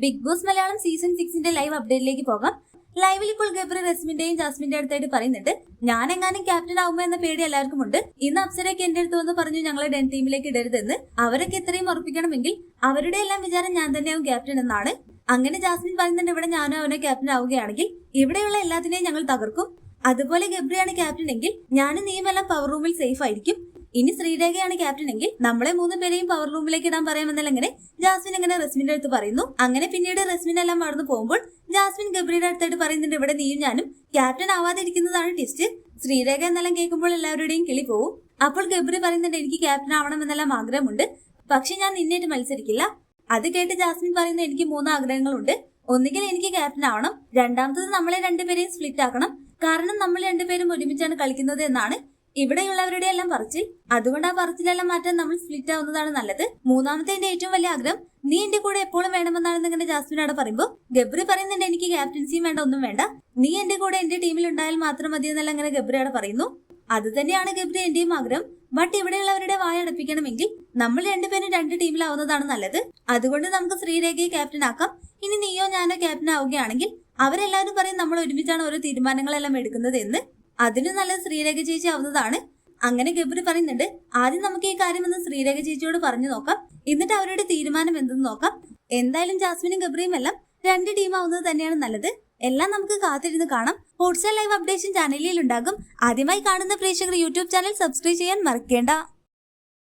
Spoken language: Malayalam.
Big Boss Malayalam season 6 live അപ്ഡേറ്റിലേക്ക് പോകാം. ലൈവിൽ ഇപ്പോൾ ഗബ്രി റസ്മിന്റെയും ജാസ്മിന്റെ അടുത്തായിട്ട് പറയുന്നുണ്ട്, ഞാൻ എങ്ങാനും ക്യാപ്റ്റൻ ആവുമോ എന്ന പേടി എല്ലാവർക്കും ഉണ്ട്. ഇന്ന് അപ്സരയ്ക്ക് എന്റെ അടുത്ത് വന്ന് പറഞ്ഞു ഞങ്ങളെ ഡെൻ ടീമിലേക്ക് ഇടരുതെന്ന്. അവരൊക്കെ ഇത്രയും ഉറപ്പിക്കണമെങ്കിൽ അവരുടെ എല്ലാം വിചാരം ഞാൻ തന്നെയാവും ക്യാപ്റ്റൻ എന്നാണ്. അങ്ങനെ ജാസ്മിൻ പറയുന്നുണ്ട്, ഇവിടെ ഞാനും അവനെ ക്യാപ്റ്റൻ ആവുകയാണെങ്കിൽ ഇവിടെയുള്ള എല്ലാത്തിനെയും ഞങ്ങൾ തകർക്കും. അതുപോലെ ഗബ്രിയാണ് ക്യാപ്റ്റൻ എങ്കിൽ ഞാനും നീയുമെല്ലാം പവർ റൂമിൽ സേഫ് ആയിരിക്കും. ഇനി ശ്രീരേഖയാണ് ക്യാപ്റ്റൻ എങ്കിൽ നമ്മളെ 3 പേരെയും പവർ റൂമിലേക്ക് ഇടാൻ പറയാമെന്നല്ല ജാസ്മിൻ അങ്ങനെ റസ്മിന്റെ അടുത്ത് പറയുന്നു. അങ്ങനെ പിന്നീട് റസ്മിൻ എല്ലാം മറന്നു പോകുമ്പോൾ ജാസ്മിൻ ഗബ്രിയുടെ അടുത്തായിട്ട് പറയുന്നുണ്ട്, ഇവിടെ നീയും ഞാനും ക്യാപ്റ്റൻ ആവാതിരിക്കുന്നതാണ് ടിസ്റ്റ്. ശ്രീരേഖ എന്നെല്ലാം കേൾക്കുമ്പോൾ എല്ലാവരുടെയും കിളി പോവും. അപ്പോൾ ഗബ്രി പറയുന്നുണ്ട്, എനിക്ക് ക്യാപ്റ്റൻ ആവണം എന്നെല്ലാം ആഗ്രഹമുണ്ട്, പക്ഷെ ഞാൻ നിന്നേറ്റ് മത്സരിക്കില്ല. അത് കേട്ട് ജാസ്മിൻ പറയുന്നത്, എനിക്ക് 3 ആഗ്രഹങ്ങളുണ്ട്. ഒന്നുകിൽ എനിക്ക് ക്യാപ്റ്റൻ ആവണം, രണ്ടാമത്തത് നമ്മളെ 2 പേരെയും സ്പ്ലിറ്റ് ആക്കണം, കാരണം നമ്മൾ 2 പേരും ഒരുമിച്ചാണ് കളിക്കുന്നത് എന്നാണ് ഇവിടെയുള്ളവരുടെ എല്ലാം പറച്ചിൽ. അതുകൊണ്ട് ആ പറച്ചിലെല്ലാം മാറ്റാൻ നമ്മൾ സ്പ്ലിറ്റ് ആവുന്നതാണ് നല്ലത്. മൂന്നാമത്തെ എന്റെ ഏറ്റവും വലിയ ആഗ്രഹം നീ എന്റെ കൂടെ എപ്പോഴും വേണമെന്നാണെന്ന് ഇങ്ങനെ ജാസ്മിനോട് പറയുമ്പോൾ ഗബ്രി പറയുന്നുണ്ട്, എനിക്ക് ക്യാപ്റ്റൻസിയും വേണ്ട, ഒന്നും വേണ്ട, നീ എന്റെ കൂടെ എന്റെ ടീമിൽ ഉണ്ടായാൽ മാത്രം മതി എന്നല്ല ഇങ്ങനെ ഗബ്രിയോട് പറയുന്നു. അത് തന്നെയാണ് ഗബ്രി എന്റെയും ആഗ്രഹം. ബട്ട് ഇവിടെയുള്ളവരുടെ വായടപ്പിക്കണമെങ്കിൽ നമ്മൾ 2 പേരും 2 ടീമിലാവുന്നതാണ് നല്ലത്. അതുകൊണ്ട് നമുക്ക് ശ്രീരേഖയെ ക്യാപ്റ്റൻ ആക്കാം. ഇനി നീയോ ഞാനോ ക്യാപ്റ്റൻ ആവുകയാണെങ്കിൽ അവരെല്ലാവരും പറയും നമ്മൾ ഒരുമിച്ചാണ് ഓരോ തീരുമാനങ്ങളെല്ലാം എടുക്കുന്നത് എന്ന്. അതിനും നല്ലത് ശ്രീരേഖ ചേച്ചി ആവുന്നതാണ്. അങ്ങനെ ഗബ്രി പറയുന്നുണ്ട്, ആദ്യം നമുക്ക് ഈ കാര്യം ഒന്ന് ശ്രീരേഖ ചേച്ചിയോട് പറഞ്ഞു നോക്കാം, എന്നിട്ട് അവരുടെ തീരുമാനം എന്തെന്ന് നോക്കാം. എന്തായാലും ജാസ്മിനും ഗബ്രിയും എല്ലാം 2 ടീം ആവുന്നത് തന്നെയാണ് നല്ലത്. എല്ലാം നമുക്ക് കാത്തിരുന്ന് കാണാം. ഹോട്ട്സ്റ്റാർ ലൈവ് അപ്ഡേഷൻ ചാനലിൽ ഉണ്ടാകും. ആദ്യമായി കാണുന്ന പ്രേക്ഷകർ യൂട്യൂബ് ചാനൽ സബ്സ്ക്രൈബ് ചെയ്യാൻ മറക്കേണ്ട.